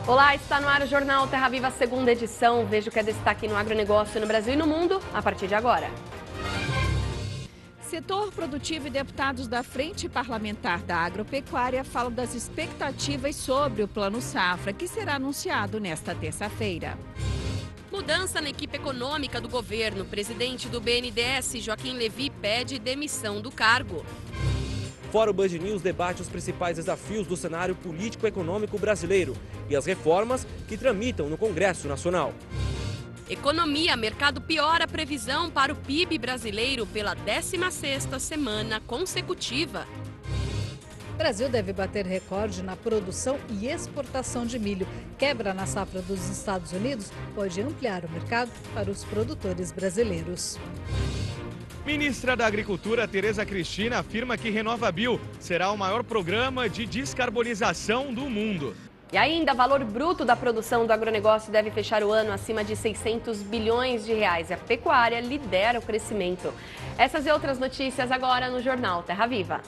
Olá, está no ar o Jornal Terra Viva, segunda edição. Veja o que é destaque no agronegócio no Brasil e no mundo a partir de agora. Setor produtivo e deputados da Frente Parlamentar da Agropecuária falam das expectativas sobre o Plano Safra, que será anunciado nesta terça-feira. Mudança na equipe econômica do governo. O presidente do BNDES, Joaquim Levy, pede demissão do cargo. Fórum Band News debate os principais desafios do cenário político-econômico brasileiro e as reformas que tramitam no Congresso Nacional. Economia, mercado piora a previsão para o PIB brasileiro pela 16ª semana consecutiva. O Brasil deve bater recorde na produção e exportação de milho. Quebra na safra dos Estados Unidos pode ampliar o mercado para os produtores brasileiros. Ministra da Agricultura, Tereza Cristina, afirma que RenovaBio será o maior programa de descarbonização do mundo. E ainda, valor bruto da produção do agronegócio deve fechar o ano acima de 600 bilhões de reais. E a pecuária lidera o crescimento. Essas e outras notícias agora no Jornal Terra Viva.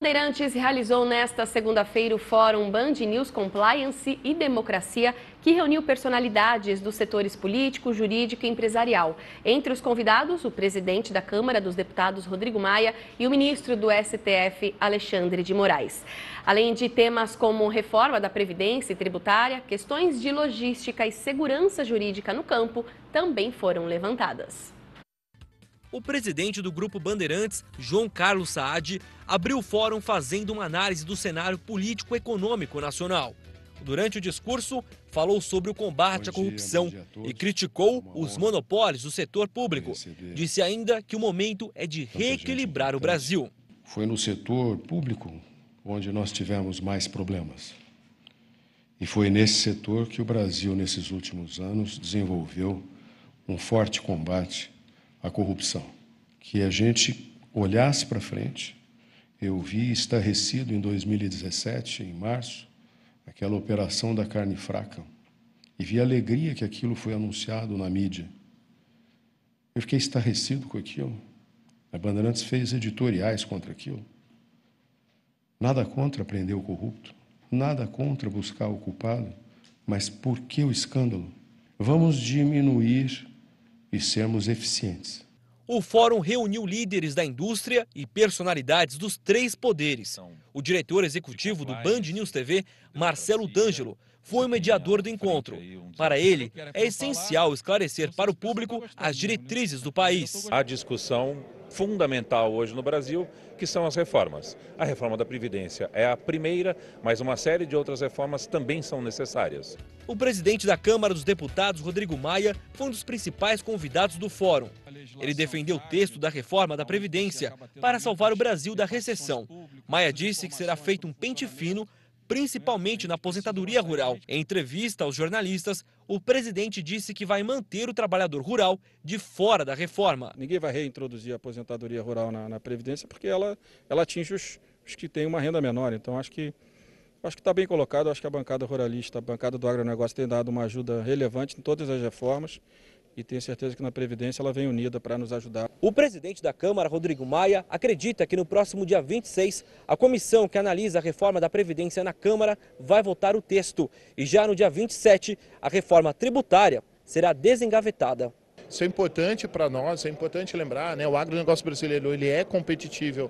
Bandeirantes realizou nesta segunda-feira o Fórum Band News Compliance e Democracia, que reuniu personalidades dos setores político, jurídico e empresarial. Entre os convidados, o presidente da Câmara dos Deputados, Rodrigo Maia, e o ministro do STF, Alexandre de Moraes. Além de temas como reforma da Previdência e tributária, questões de logística e segurança jurídica no campo também foram levantadas. O presidente do Grupo Bandeirantes, João Carlos Saad, abriu o fórum fazendo uma análise do cenário político-econômico nacional. Durante o discurso, falou sobre o combate à corrupção e criticou os monopólios do setor público. Disse ainda que o momento é de reequilibrar o Brasil. Foi no setor público onde nós tivemos mais problemas. E foi nesse setor que o Brasil, nesses últimos anos, desenvolveu um forte combate à corrupção. Que a gente olhasse para frente. Eu vi estarrecido em 2017, em março, aquela operação da carne fraca, e vi a alegria que aquilo foi anunciado na mídia. Eu fiquei estarrecido com aquilo. A Bandeirantes fez editoriais contra aquilo. Nada contra prender o corrupto, nada contra buscar o culpado, mas por que o escândalo? Vamos diminuir e sermos eficientes. O fórum reuniu líderes da indústria e personalidades dos três poderes. O diretor executivo do Band News TV, Marcelo D'Angelo, foi o mediador do encontro. Para ele, é essencial esclarecer para o público as diretrizes do país. A discussão fundamental hoje no Brasil, que são as reformas. A reforma da Previdência é a primeira, mas uma série de outras reformas também são necessárias. O presidente da Câmara dos Deputados, Rodrigo Maia, foi um dos principais convidados do fórum. Ele defendeu o texto da reforma da Previdência para salvar o Brasil da recessão. Maia disse que será feito um pente fino, principalmente na aposentadoria rural. Em entrevista aos jornalistas, o presidente disse que vai manter o trabalhador rural de fora da reforma. Ninguém vai reintroduzir a aposentadoria rural na Previdência porque ela atinge os que têm uma renda menor. Então, acho que está bem colocado. Acho que a bancada ruralista, a bancada do agronegócio tem dado uma ajuda relevante em todas as reformas. E tenho certeza que na Previdência ela vem unida para nos ajudar. O presidente da Câmara, Rodrigo Maia, acredita que no próximo dia 26, a comissão que analisa a reforma da Previdência na Câmara vai votar o texto. E já no dia 27, a reforma tributária será desengavetada. Isso é importante para nós, é importante lembrar, né? O agronegócio brasileiro ele é competitivo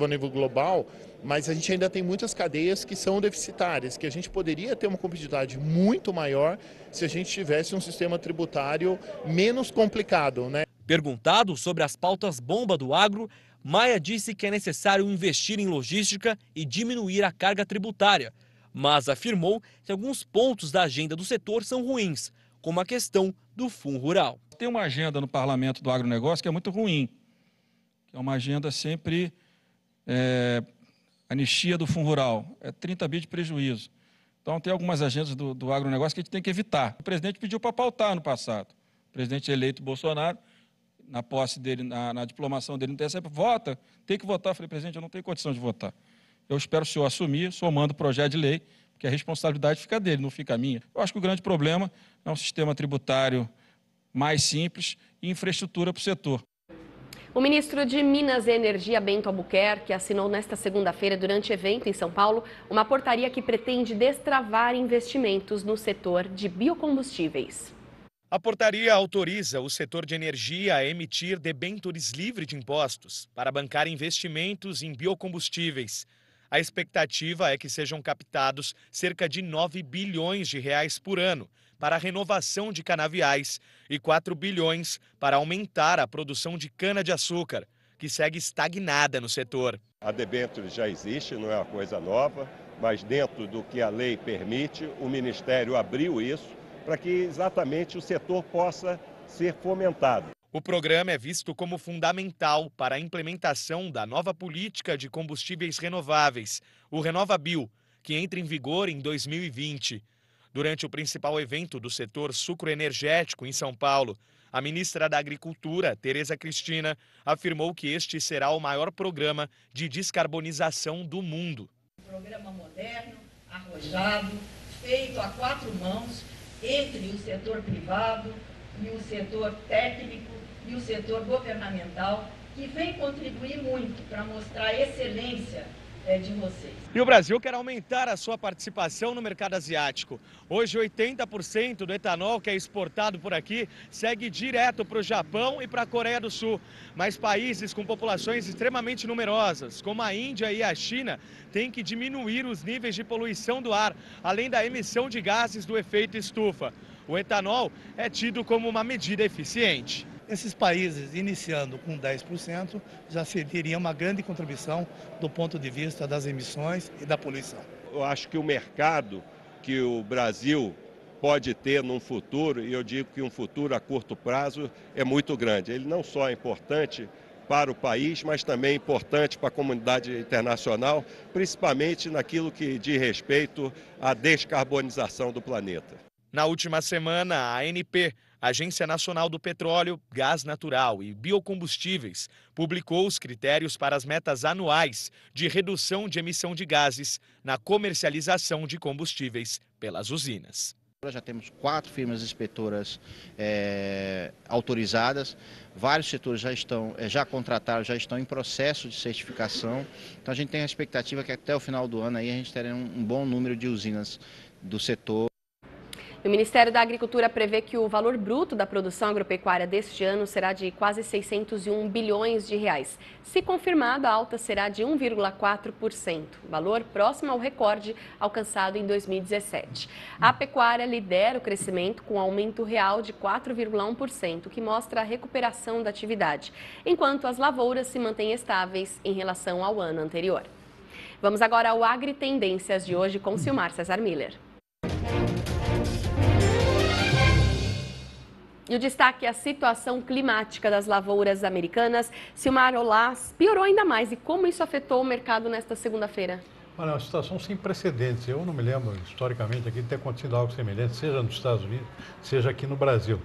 a nível global, mas a gente ainda tem muitas cadeias que são deficitárias, que a gente poderia ter uma competitividade muito maior se a gente tivesse um sistema tributário menos complicado, né? Perguntado sobre as pautas bomba do agro, Maia disse que é necessário investir em logística e diminuir a carga tributária, mas afirmou que alguns pontos da agenda do setor são ruins, como a questão do Fundo Rural. Tem uma agenda no parlamento do agronegócio que é muito ruim, que é uma agenda sempre anistia do Fundo Rural, é 30 bi de prejuízo. Então tem algumas agendas do agronegócio que a gente tem que evitar. O presidente pediu para pautar no passado. O presidente eleito Bolsonaro, na posse dele, na diplomação dele no TSE, vota, tem que votar. Eu falei, presidente, eu não tenho condição de votar. Eu espero o senhor assumir, somando o projeto de lei, porque a responsabilidade fica dele, não fica minha. Eu acho que o grande problema é um sistema tributário mais simples e infraestrutura para o setor. O ministro de Minas e Energia, Bento Albuquerque, assinou nesta segunda-feira, durante evento em São Paulo, uma portaria que pretende destravar investimentos no setor de biocombustíveis. A portaria autoriza o setor de energia a emitir debêntures livres de impostos para bancar investimentos em biocombustíveis. A expectativa é que sejam captados cerca de 9 bilhões de reais por ano para a renovação de canaviais e 4 bilhões para aumentar a produção de cana-de-açúcar, que segue estagnada no setor. A debênture já existe, não é uma coisa nova, mas dentro do que a lei permite, o Ministério abriu isso para que exatamente o setor possa ser fomentado. O programa é visto como fundamental para a implementação da nova política de combustíveis renováveis, o RenovaBio, que entra em vigor em 2020. Durante o principal evento do setor sucroenergético em São Paulo, a ministra da Agricultura, Tereza Cristina, afirmou que este será o maior programa de descarbonização do mundo. Um programa moderno, arrojado, feito a 4 mãos, entre o setor privado e o setor técnico e o setor governamental, que vem contribuir muito para mostrar a excelência de vocês. E o Brasil quer aumentar a sua participação no mercado asiático. Hoje, 80% do etanol que é exportado por aqui segue direto para o Japão e para a Coreia do Sul. Mas países com populações extremamente numerosas, como a Índia e a China, têm que diminuir os níveis de poluição do ar, além da emissão de gases do efeito estufa. O etanol é tido como uma medida eficiente. Esses países, iniciando com 10%, já teria uma grande contribuição do ponto de vista das emissões e da poluição. Eu acho que o mercado que o Brasil pode ter num futuro, e eu digo que um futuro a curto prazo, é muito grande. Ele não só é importante para o país, mas também é importante para a comunidade internacional, principalmente naquilo que diz respeito à descarbonização do planeta. Na última semana, a ANP, Agência Nacional do Petróleo, Gás Natural e Biocombustíveis, publicou os critérios para as metas anuais de redução de emissão de gases na comercialização de combustíveis pelas usinas. Já temos 4 firmas inspetoras autorizadas, vários setores já contrataram, já estão em processo de certificação. Então a gente tem a expectativa que até o final do ano aí a gente terá um bom número de usinas do setor. O Ministério da Agricultura prevê que o valor bruto da produção agropecuária deste ano será de quase 601 bilhões de reais. Se confirmado, a alta será de 1,4%, valor próximo ao recorde alcançado em 2017. A pecuária lidera o crescimento com aumento real de 4,1%, que mostra a recuperação da atividade, enquanto as lavouras se mantêm estáveis em relação ao ano anterior. Vamos agora ao Agritendências de hoje com Silmar Cesar Miller. E o destaque é a situação climática das lavouras americanas. Silmar, olá, piorou ainda mais. E como isso afetou o mercado nesta segunda-feira? Olha, é uma situação sem precedentes. Eu não me lembro, historicamente, aqui de ter acontecido algo semelhante, seja nos Estados Unidos, seja aqui no Brasil.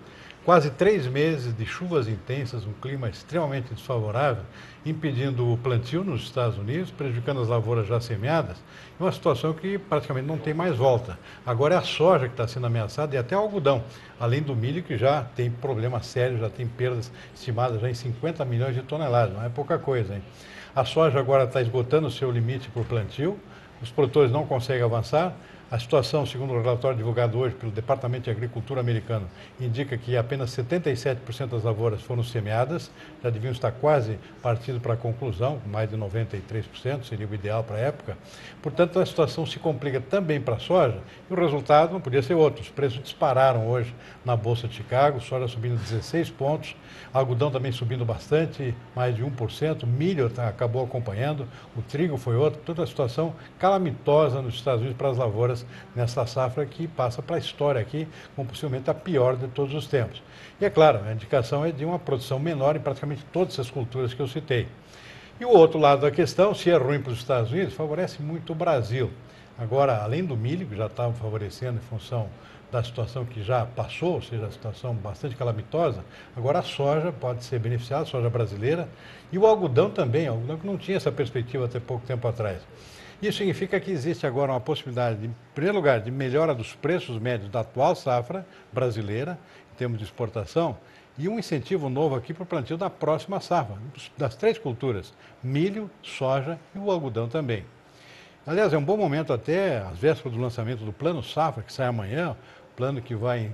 Quase 3 meses de chuvas intensas, um clima extremamente desfavorável, impedindo o plantio nos Estados Unidos, prejudicando as lavouras já semeadas, uma situação que praticamente não tem mais volta. Agora é a soja que está sendo ameaçada e até o algodão, além do milho que já tem problema sério, já tem perdas estimadas já em 50 milhões de toneladas, não é pouca coisa, hein? A soja agora está esgotando o seu limite por plantio, os produtores não conseguem avançar. A situação, segundo o relatório divulgado hoje pelo Departamento de Agricultura americano, indica que apenas 77% das lavouras foram semeadas, já deviam estar quase partindo para a conclusão, mais de 93%, seria o ideal para a época. Portanto, a situação se complica também para a soja e o resultado não podia ser outro. Os preços dispararam hoje na Bolsa de Chicago, soja subindo 16 pontos, algodão também subindo bastante, mais de 1%, milho acabou acompanhando, o trigo foi outro, toda a situação calamitosa nos Estados Unidos para as lavouras nessa safra que passa para a história aqui, como possivelmente a pior de todos os tempos. E é claro, a indicação é de uma produção menor em praticamente todas essas culturas que eu citei. E o outro lado da questão, se é ruim para os Estados Unidos, favorece muito o Brasil. Agora, além do milho, que já estava favorecendo em função da situação que já passou, ou seja, a situação bastante calamitosa, agora a soja pode ser beneficiada, a soja brasileira, e o algodão também, o algodão que não tinha essa perspectiva até pouco tempo atrás. Isso significa que existe agora uma possibilidade, em primeiro lugar, de melhora dos preços médios da atual safra brasileira, em termos de exportação, e um incentivo novo aqui para o plantio da próxima safra, das 3 culturas, milho, soja e o algodão também. Aliás, é um bom momento até, às vésperas do lançamento do Plano Safra, que sai amanhã, plano que vai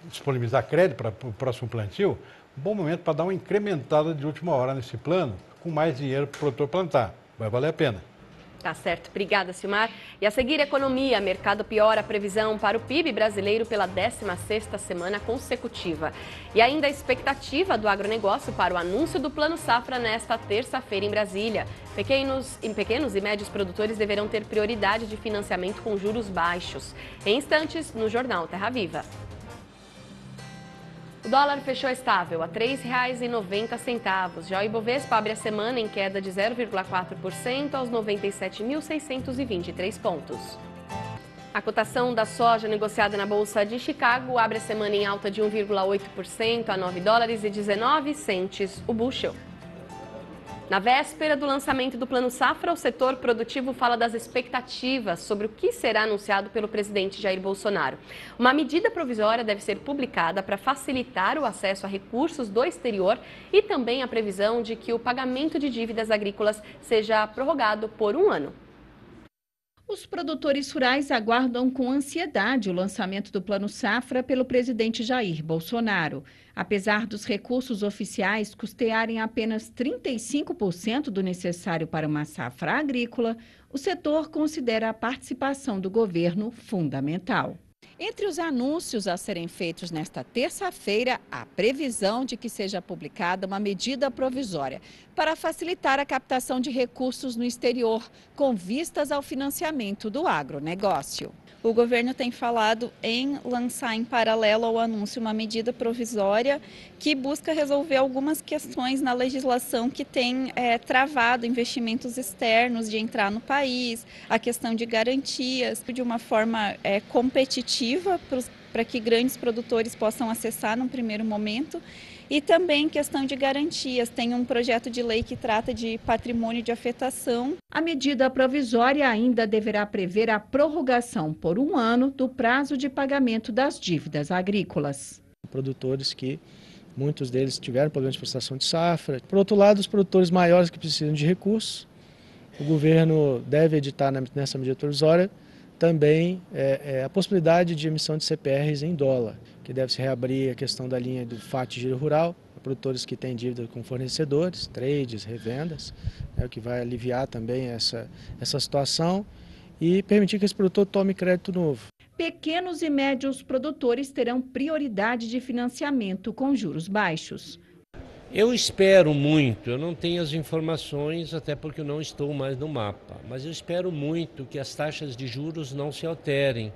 disponibilizar crédito para o próximo plantio, um bom momento para dar uma incrementada de última hora nesse plano, com mais dinheiro para o produtor plantar. Vai valer a pena. Tá certo. Obrigada, Silmar. E a seguir, economia. Mercado piora a previsão para o PIB brasileiro pela 16ª semana consecutiva. E ainda a expectativa do agronegócio para o anúncio do Plano Safra nesta terça-feira em Brasília. Pequenos e médios produtores deverão ter prioridade de financiamento com juros baixos. Em instantes, no Jornal Terra Viva. O dólar fechou estável a R$ 3,90. Já o Ibovespa abre a semana em queda de 0,4% aos 97.623 pontos. A cotação da soja negociada na Bolsa de Chicago abre a semana em alta de 1,8% a $9,19 o bushel. Na véspera do lançamento do Plano Safra, o setor produtivo fala das expectativas sobre o que será anunciado pelo presidente Jair Bolsonaro. Uma medida provisória deve ser publicada para facilitar o acesso a recursos do exterior e também a previsão de que o pagamento de dívidas agrícolas seja prorrogado por 1 ano. Os produtores rurais aguardam com ansiedade o lançamento do Plano Safra pelo presidente Jair Bolsonaro. Apesar dos recursos oficiais custearem apenas 35% do necessário para uma safra agrícola, o setor considera a participação do governo fundamental. Entre os anúncios a serem feitos nesta terça-feira, há previsão de que seja publicada uma medida provisória para facilitar a captação de recursos no exterior, com vistas ao financiamento do agronegócio. O governo tem falado em lançar em paralelo ao anúncio uma medida provisória que busca resolver algumas questões na legislação que tem travado investimentos externos de entrar no país, a questão de garantias de uma forma competitiva para que grandes produtores possam acessar num primeiro momento. E também questão de garantias, tem um projeto de lei que trata de patrimônio de afetação. A medida provisória ainda deverá prever a prorrogação por 1 ano do prazo de pagamento das dívidas agrícolas. Produtores que, muitos deles tiveram problemas de prestação de safra. Por outro lado, os produtores maiores que precisam de recursos, o governo deve editar nessa medida provisória também a possibilidade de emissão de CPRs em dólar, que deve se reabrir a questão da linha do FAT Giro Rural, produtores que têm dívida com fornecedores, trades, revendas, o que vai aliviar também essa situação e permitir que esse produtor tome crédito novo. Pequenos e médios produtores terão prioridade de financiamento com juros baixos. Eu espero muito, eu não tenho as informações, até porque eu não estou mais no mapa, mas eu espero muito que as taxas de juros não se alterem,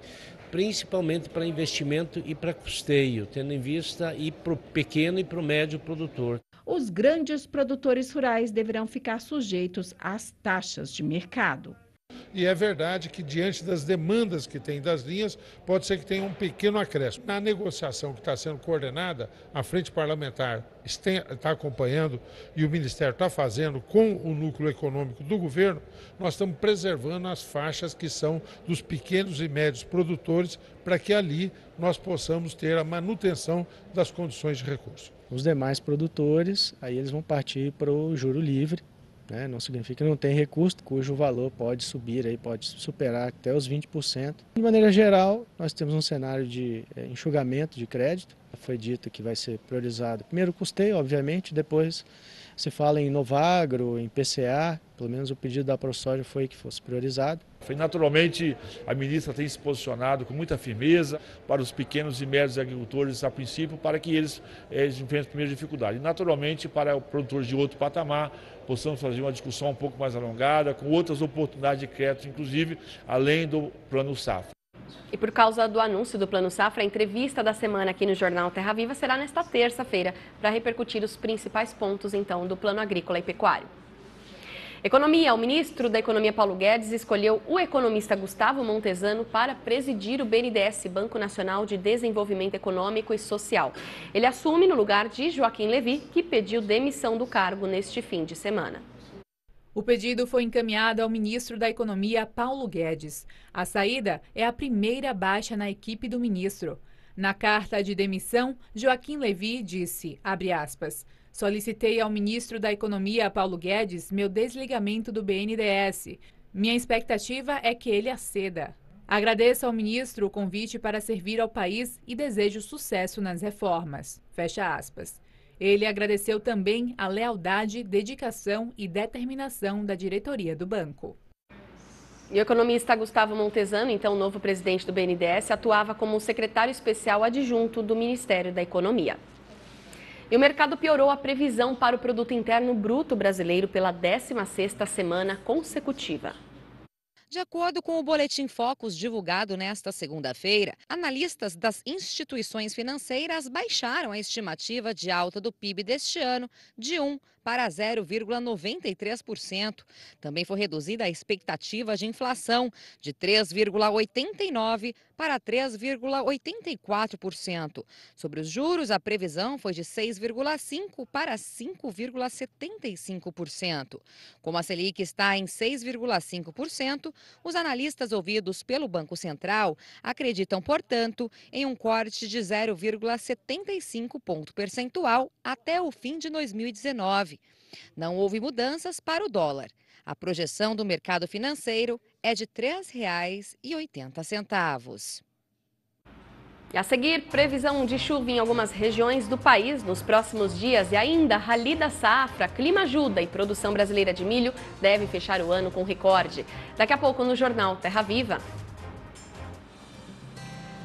principalmente para investimento e para custeio, tendo em vista ir para o pequeno e para o médio produtor. Os grandes produtores rurais deverão ficar sujeitos às taxas de mercado. E é verdade que, diante das demandas que tem das linhas, pode ser que tenha um pequeno acréscimo. Na negociação que está sendo coordenada, a Frente Parlamentar está acompanhando e o Ministério está fazendo com o núcleo econômico do governo, nós estamos preservando as faixas que são dos pequenos e médios produtores para que ali nós possamos ter a manutenção das condições de recurso. Os demais produtores, aí eles vão partir para o juro livre. Não significa que não tem recurso, cujo valor pode subir, pode superar até os 20%. De maneira geral, nós temos um cenário de enxugamento de crédito. Foi dito que vai ser priorizado primeiro o custeio, obviamente, depois se fala em Novagro, em PCA, pelo menos o pedido da ProSoja foi que fosse priorizado. Naturalmente, a ministra tem se posicionado com muita firmeza para os pequenos e médios agricultores, a princípio, para que eles enfrentem as primeiras dificuldades. E, naturalmente, para produtores de outro patamar, possamos fazer uma discussão um pouco mais alongada, com outras oportunidades de crédito, inclusive, além do Plano Safra. E por causa do anúncio do Plano Safra, a entrevista da semana aqui no Jornal Terra Viva será nesta terça-feira, para repercutir os principais pontos, então, do Plano Agrícola e Pecuário. Economia. O ministro da Economia, Paulo Guedes, escolheu o economista Gustavo Montesano para presidir o BNDES, Banco Nacional de Desenvolvimento Econômico e Social. Ele assume no lugar de Joaquim Levy, que pediu demissão do cargo neste fim de semana. O pedido foi encaminhado ao ministro da Economia, Paulo Guedes. A saída é a primeira baixa na equipe do ministro. Na carta de demissão, Joaquim Levy disse, abre aspas, solicitei ao ministro da Economia, Paulo Guedes, meu desligamento do BNDES. Minha expectativa é que ele aceda. Agradeço ao ministro o convite para servir ao país e desejo sucesso nas reformas. Fecha aspas. Ele agradeceu também a lealdade, dedicação e determinação da diretoria do banco. E o economista Gustavo Montesano, então novo presidente do BNDES, atuava como secretário especial adjunto do Ministério da Economia. E o mercado piorou a previsão para o Produto Interno Bruto brasileiro pela 16ª semana consecutiva. De acordo com o Boletim Focus divulgado nesta segunda-feira, analistas das instituições financeiras baixaram a estimativa de alta do PIB deste ano de 1% para 0,93%. Também foi reduzida a expectativa de inflação de 3,89% para 3,84%. Sobre os juros, a previsão foi de 6,5% para 5,75%. Como a Selic está em 6,5%, os analistas ouvidos pelo Banco Central acreditam, portanto, em um corte de 0,75 ponto percentual até o fim de 2019. Não houve mudanças para o dólar. A projeção do mercado financeiro é de R$ 3,80. E a seguir, previsão de chuva em algumas regiões do país nos próximos dias e ainda rally da safra, clima ajuda e produção brasileira de milho deve fechar o ano com recorde. Daqui a pouco no Jornal Terra Viva.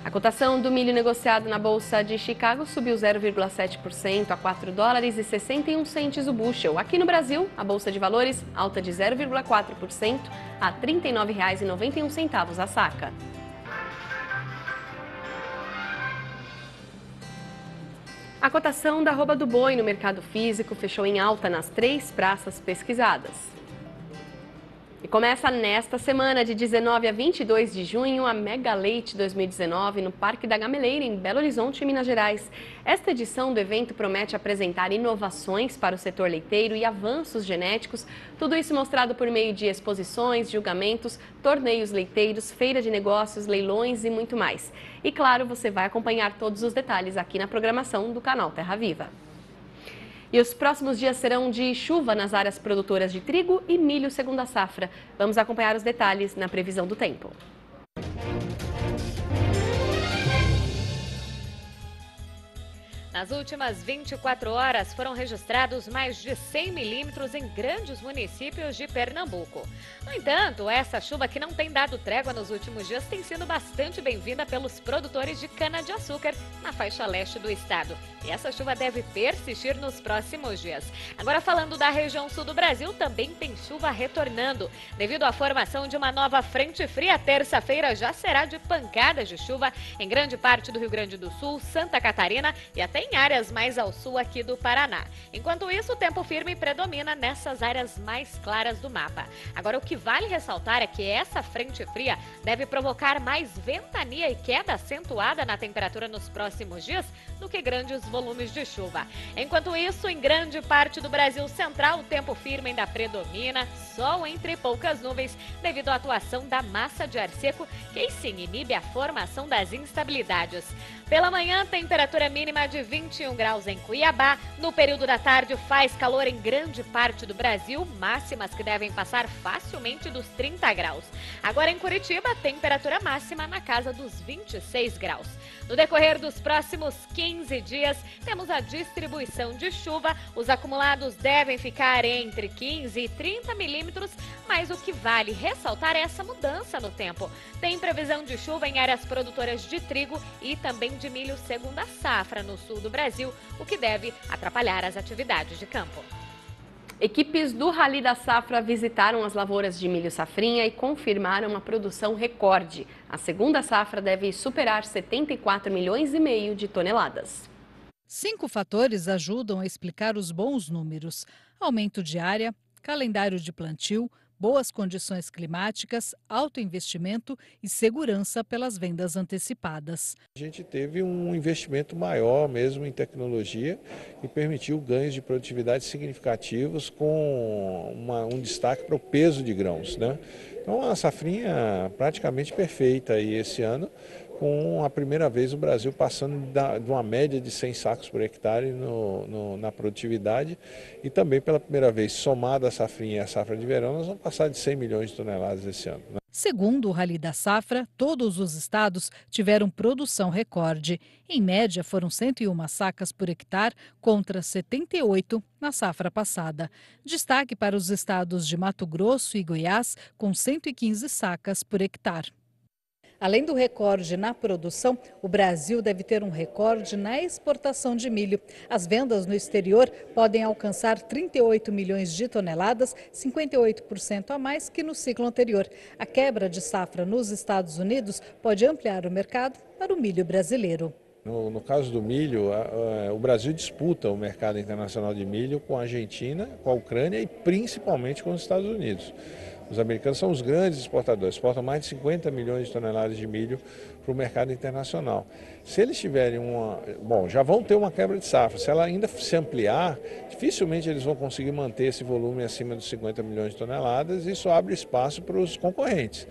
A cotação do milho negociado na Bolsa de Chicago subiu 0,7% a $4,61 o bushel. Aqui no Brasil, a Bolsa de Valores alta de 0,4% a R$ 39,91 a saca. A cotação da arroba do boi no mercado físico fechou em alta nas 3 praças pesquisadas. E começa nesta semana, de 19 a 22 de junho, a Mega Leite 2019 no Parque da Gameleira, em Belo Horizonte, Minas Gerais. Esta edição do evento promete apresentar inovações para o setor leiteiro e avanços genéticos, tudo isso mostrado por meio de exposições, julgamentos, torneios leiteiros, feira de negócios, leilões e muito mais. E claro, você vai acompanhar todos os detalhes aqui na programação do canal Terra Viva. E os próximos dias serão de chuva nas áreas produtoras de trigo e milho segunda safra. Vamos acompanhar os detalhes na previsão do tempo. Nas últimas 24 horas, foram registrados mais de 100 milímetros em grandes municípios de Pernambuco. No entanto, essa chuva que não tem dado trégua nos últimos dias tem sido bastante bem-vinda pelos produtores de cana-de-açúcar na faixa leste do estado. E essa chuva deve persistir nos próximos dias. Agora, falando da região sul do Brasil, também tem chuva retornando. Devido à formação de uma nova frente fria, terça-feira já será de pancadas de chuva em grande parte do Rio Grande do Sul, Santa Catarina e até em áreas mais ao sul aqui do Paraná. Enquanto isso, o tempo firme predomina nessas áreas mais claras do mapa. Agora, o que vale ressaltar é que essa frente fria deve provocar mais ventania e queda acentuada na temperatura nos próximos dias do que grandes volumes de chuva. Enquanto isso, em grande parte do Brasil central, o tempo firme ainda predomina, sol entre poucas nuvens, devido à atuação da massa de ar seco, que sim inibe a formação das instabilidades. Pela manhã, temperatura mínima de 21 graus em Cuiabá. No período da tarde, faz calor em grande parte do Brasil, máximas que devem passar facilmente dos 30 graus. Agora em Curitiba, temperatura máxima na casa dos 26 graus. No decorrer dos próximos 15 dias, temos a distribuição de chuva. Os acumulados devem ficar entre 15 e 30 milímetros, mas o que vale ressaltar é essa mudança no tempo. Tem previsão de chuva em áreas produtoras de trigo e também de milho segunda safra no sul do Brasil, o que deve atrapalhar as atividades de campo. Equipes do Rally da Safra visitaram as lavouras de milho safrinha e confirmaram uma produção recorde. A segunda safra deve superar 74 milhões e meio de toneladas. 5 fatores ajudam a explicar os bons números: aumento de área, calendário de plantio, boas condições climáticas, alto investimento e segurança pelas vendas antecipadas. A gente teve um investimento maior mesmo em tecnologia e permitiu ganhos de produtividade significativos com um destaque para o peso de grãos, né? Então a safrinha praticamente perfeita aí esse ano, com a primeira vez o Brasil passando de uma média de 100 sacos por hectare na produtividade e também pela primeira vez, somada a safrinha e a safra de verão, nós vamos passar de 100 milhões de toneladas esse ano. Segundo o Rally da Safra, todos os estados tiveram produção recorde. Em média, foram 101 sacas por hectare contra 78 na safra passada. Destaque para os estados de Mato Grosso e Goiás, com 115 sacas por hectare. Além do recorde na produção, o Brasil deve ter um recorde na exportação de milho. As vendas no exterior podem alcançar 38 milhões de toneladas, 58% a mais que no ciclo anterior. A quebra de safra nos Estados Unidos pode ampliar o mercado para o milho brasileiro. No caso do milho, o Brasil disputa o mercado internacional de milho com a Argentina, com a Ucrânia e principalmente com os Estados Unidos. Os americanos são os grandes exportadores, exportam mais de 50 milhões de toneladas de milho para o mercado internacional. Se eles tiverem já vão ter uma quebra de safra. Se ela ainda se ampliar, dificilmente eles vão conseguir manter esse volume acima dos 50 milhões de toneladas e isso abre espaço para os concorrentes.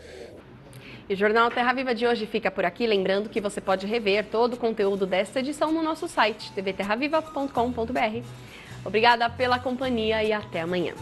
E o Jornal Terra Viva de hoje fica por aqui, lembrando que você pode rever todo o conteúdo desta edição no nosso site, tvterraviva.com.br. Obrigada pela companhia e até amanhã.